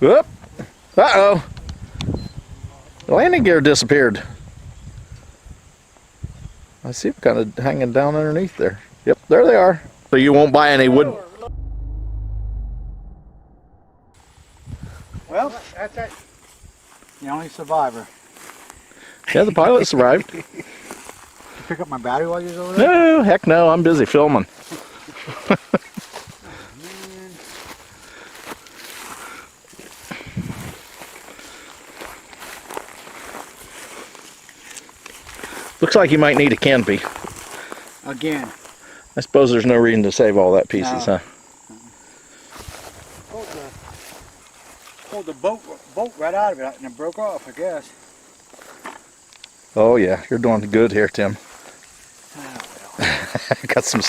Whoop. Uh-oh. The landing gear disappeared. I see them kind of hanging down underneath there. Yep, there they are. So you won't buy any wood. Well, that's it. The only survivor. Yeah, the pilot survived. Did you pick up my battery while you was over there? No, heck no, I'm busy filming. Looks like you might need a canopy. Again. I suppose there's no reason to save all that pieces, No. huh? Pulled the bolt right out of it and it broke off, I guess. Oh yeah, you're doing good here, Tim. Oh, well. Got some